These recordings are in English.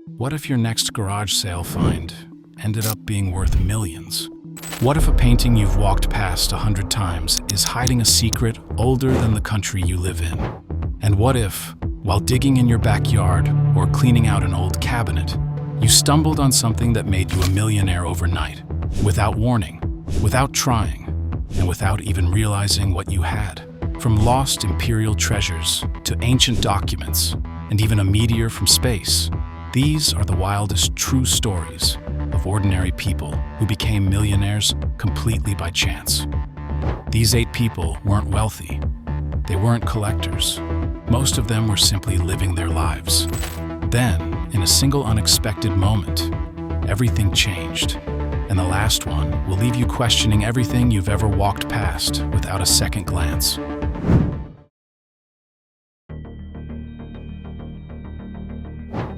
What if your next garage sale find ended up being worth millions? What if a painting you've walked past 100 times is hiding a secret older than the country you live in? And what if, while digging in your backyard or cleaning out an old cabinet, you stumbled on something that made you a millionaire overnight, without warning, without trying, and without even realizing what you had? From lost imperial treasures to ancient documents, and even a meteor from space, these are the wildest true stories of ordinary people who became millionaires completely by chance. These 8 people weren't wealthy. They weren't collectors. Most of them were simply living their lives. Then, in a single unexpected moment, everything changed. And the last one will leave you questioning everything you've ever walked past without a second glance.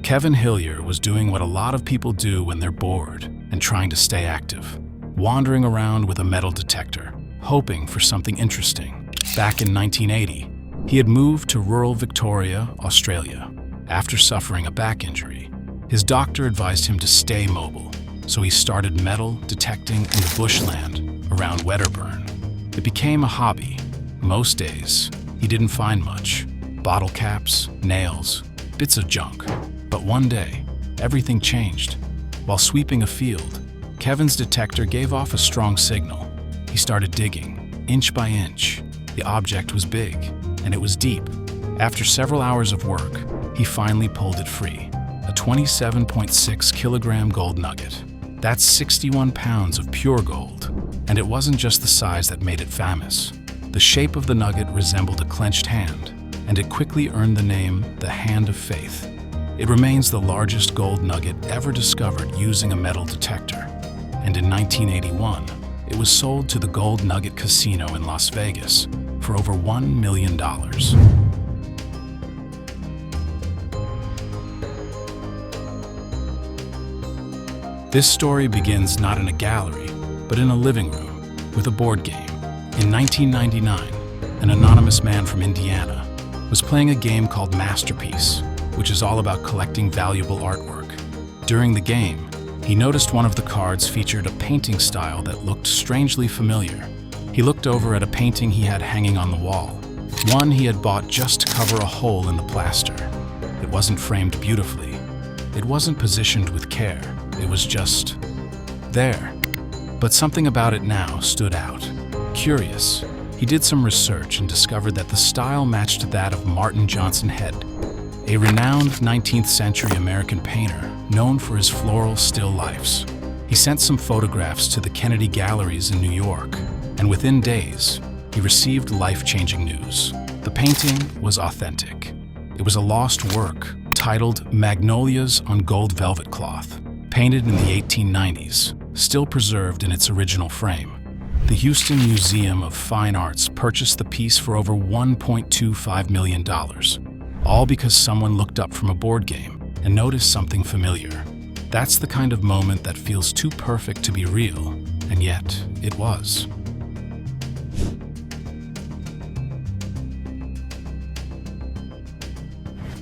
Kevin Hillier was doing what a lot of people do when they're bored and trying to stay active, wandering around with a metal detector, hoping for something interesting. Back in 1980, he had moved to rural Victoria, Australia. After suffering a back injury, his doctor advised him to stay mobile, so he started metal detecting in the bushland around Wedderburn. It became a hobby. Most days, he didn't find much: bottle caps, nails, bits of junk. But one day, everything changed. While sweeping a field, Kevin's detector gave off a strong signal. He started digging, inch by inch. The object was big, and it was deep. After several hours of work, he finally pulled it free. A 27.6 kilogram gold nugget. That's 61 pounds of pure gold. And it wasn't just the size that made it famous. The shape of the nugget resembled a clenched hand, and it quickly earned the name the Hand of Faith. It remains the largest gold nugget ever discovered using a metal detector. And in 1981, it was sold to the Gold Nugget Casino in Las Vegas for over $1 million. This story begins not in a gallery, but in a living room with a board game. In 1999, an anonymous man from Indiana was playing a game called Masterpiece, which is all about collecting valuable artwork. During the game, he noticed one of the cards featured a painting style that looked strangely familiar. He looked over at a painting he had hanging on the wall, one he had bought just to cover a hole in the plaster. It wasn't framed beautifully. It wasn't positioned with care. It was just there. But something about it now stood out. Curious, he did some research and discovered that the style matched that of Martin Johnson Head, a renowned 19th century American painter known for his floral still lifes. He sent some photographs to the Kennedy Galleries in New York, and within days, he received life-changing news. The painting was authentic. It was a lost work titled Magnolias on Gold Velvet Cloth, painted in the 1890s, still preserved in its original frame. The Houston Museum of Fine Arts purchased the piece for over $1.25 million. All because someone looked up from a board game and noticed something familiar. That's the kind of moment that feels too perfect to be real, and yet it was.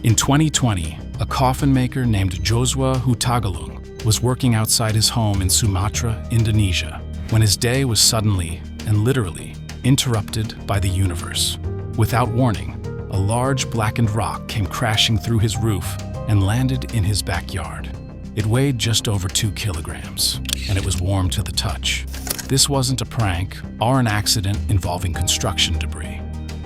In 2020, a coffin maker named Joshua Hutagalung was working outside his home in Sumatra, Indonesia, when his day was suddenly and literally interrupted by the universe. Without warning, a large blackened rock came crashing through his roof and landed in his backyard. It weighed just over 2 kilograms, and it was warm to the touch. This wasn't a prank or an accident involving construction debris.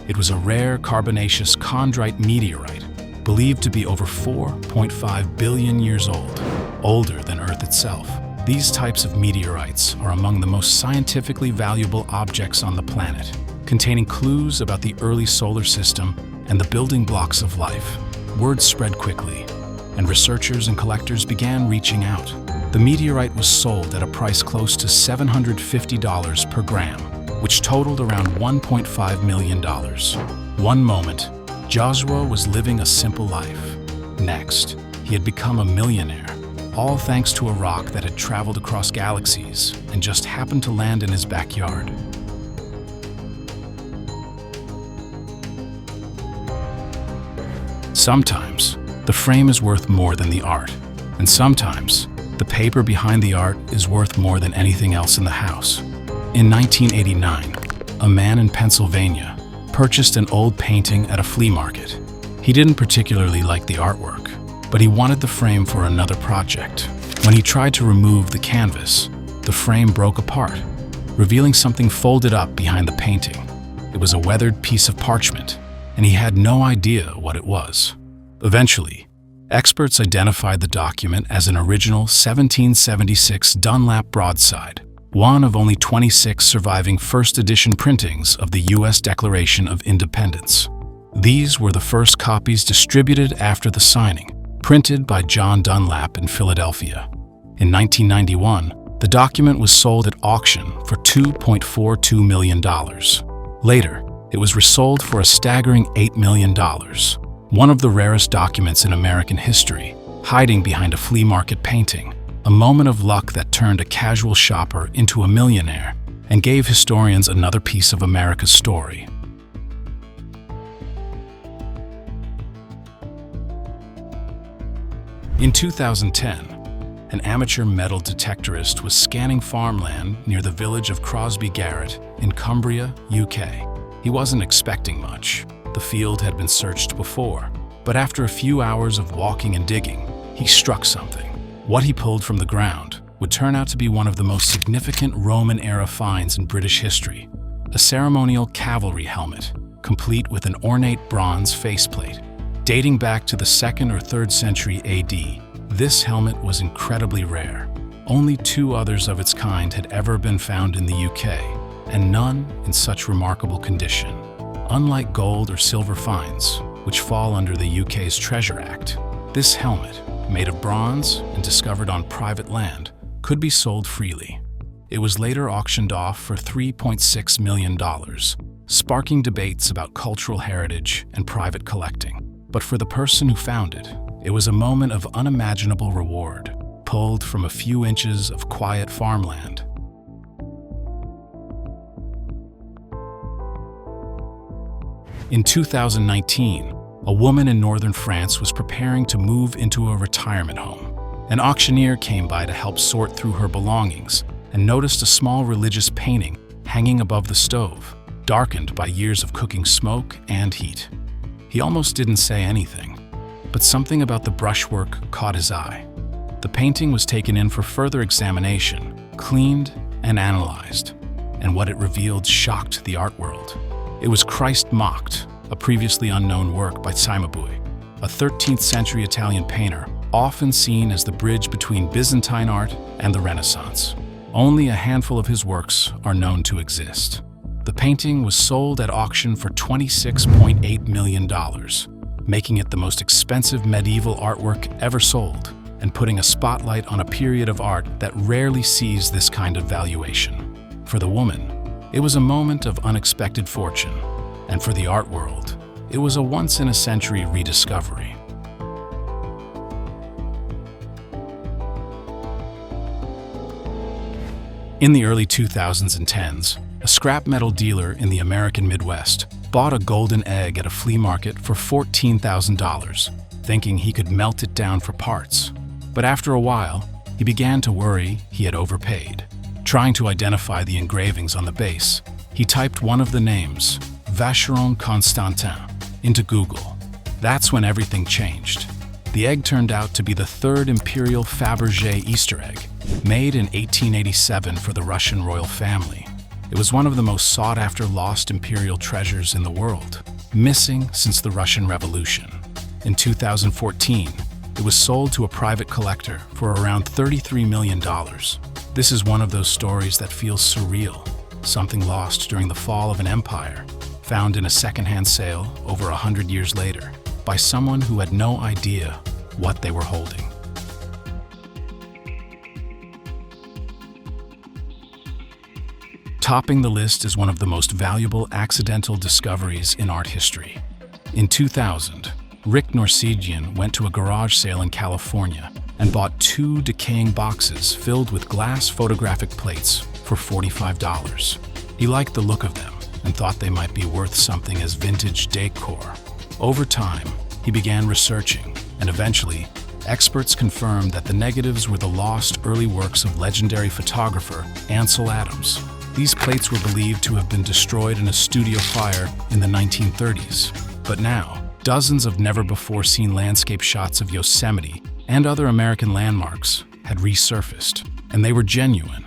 It was a rare carbonaceous chondrite meteorite, believed to be over 4.5 billion years old, older than Earth itself. These types of meteorites are among the most scientifically valuable objects on the planet, containing clues about the early solar system and the building blocks of life. Word spread quickly, and researchers and collectors began reaching out. The meteorite was sold at a price close to $750 per gram, which totaled around $1.5 million. One moment, Joshua was living a simple life. Next, he had become a millionaire, all thanks to a rock that had traveled across galaxies and just happened to land in his backyard. Sometimes, the frame is worth more than the art, And sometimes, the paper behind the art is worth more than anything else in the house. In 1989, a man in Pennsylvania purchased an old painting at a flea market. He didn't particularly like the artwork, but he wanted the frame for another project. When he tried to remove the canvas, the frame broke apart, revealing something folded up behind the painting. It was a weathered piece of parchment, and he had no idea what it was. Eventually, experts identified the document as an original 1776 Dunlap broadside, one of only 26 surviving first edition printings of the U.S. Declaration of Independence. These were the first copies distributed after the signing, printed by John Dunlap in Philadelphia. In 1991, the document was sold at auction for $2.42 million. Later, it was resold for a staggering $8 million, one of the rarest documents in American history, hiding behind a flea market painting, a moment of luck that turned a casual shopper into a millionaire and gave historians another piece of America's story. In 2010, an amateur metal detectorist was scanning farmland near the village of Crosby Garrett in Cumbria, UK. He wasn't expecting much. The field had been searched before, but after a few hours of walking and digging, he struck something. What he pulled from the ground would turn out to be one of the most significant Roman-era finds in British history, a ceremonial cavalry helmet, complete with an ornate bronze faceplate. Dating back to the 2nd or 3rd century AD, this helmet was incredibly rare. Only 2 others of its kind had ever been found in the UK, and none in such remarkable condition. Unlike gold or silver finds, which fall under the UK's Treasure Act, this helmet, made of bronze and discovered on private land, could be sold freely. It was later auctioned off for $3.6 million, sparking debates about cultural heritage and private collecting. But for the person who found it, it was a moment of unimaginable reward, pulled from a few inches of quiet farmland. In 2019, a woman in northern France was preparing to move into a retirement home. An auctioneer came by to help sort through her belongings and noticed a small religious painting hanging above the stove, darkened by years of cooking smoke and heat. He almost didn't say anything, but something about the brushwork caught his eye. The painting was taken in for further examination, cleaned and analyzed, and what it revealed shocked the art world. It was Christ Mocked, a previously unknown work by Cimabue, a 13th century Italian painter, often seen as the bridge between Byzantine art and the Renaissance. Only a handful of his works are known to exist. The painting was sold at auction for $26.8 million, making it the most expensive medieval artwork ever sold, and putting a spotlight on a period of art that rarely sees this kind of valuation. For the woman, it was a moment of unexpected fortune, and for the art world, it was a once-in-a-century rediscovery. In the early 2000s and 10s, a scrap metal dealer in the American Midwest bought a golden egg at a flea market for $14,000, thinking he could melt it down for parts. But after a while, he began to worry he had overpaid. Trying to identify the engravings on the base, he typed one of the names, Vacheron Constantin, into Google. That's when everything changed. The egg turned out to be the 3rd Imperial Fabergé Easter egg, made in 1887 for the Russian royal family. It was one of the most sought-after lost imperial treasures in the world, missing since the Russian Revolution. In 2014, it was sold to a private collector for around $33 million. This is one of those stories that feels surreal, something lost during the fall of an empire, found in a secondhand sale over 100 years later by someone who had no idea what they were holding. Topping the list is one of the most valuable accidental discoveries in art history. In 2000, Rick Norsegian went to a garage sale in California and bought 2 decaying boxes filled with glass photographic plates for $45. He liked the look of them and thought they might be worth something as vintage decor. Over time, he began researching and eventually experts confirmed that the negatives were the lost early works of legendary photographer Ansel Adams. These plates were believed to have been destroyed in a studio fire in the 1930s. But now, dozens of never-before-seen landscape shots of Yosemite and other American landmarks had resurfaced, and they were genuine.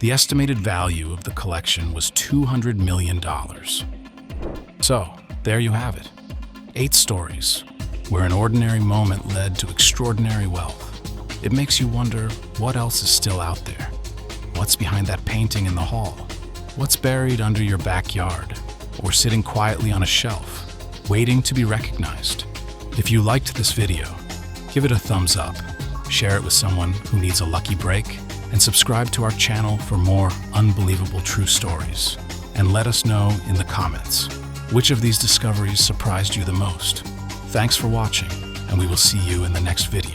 The estimated value of the collection was $200 million. So, there you have it. 8 stories where an ordinary moment led to extraordinary wealth. It makes you wonder what else is still out there. What's behind that painting in the hall? What's buried under your backyard or sitting quietly on a shelf, waiting to be recognized? If you liked this video, give it a thumbs up, share it with someone who needs a lucky break, and subscribe to our channel for more unbelievable true stories. And let us know in the comments, which of these discoveries surprised you the most? Thanks for watching, and we will see you in the next video.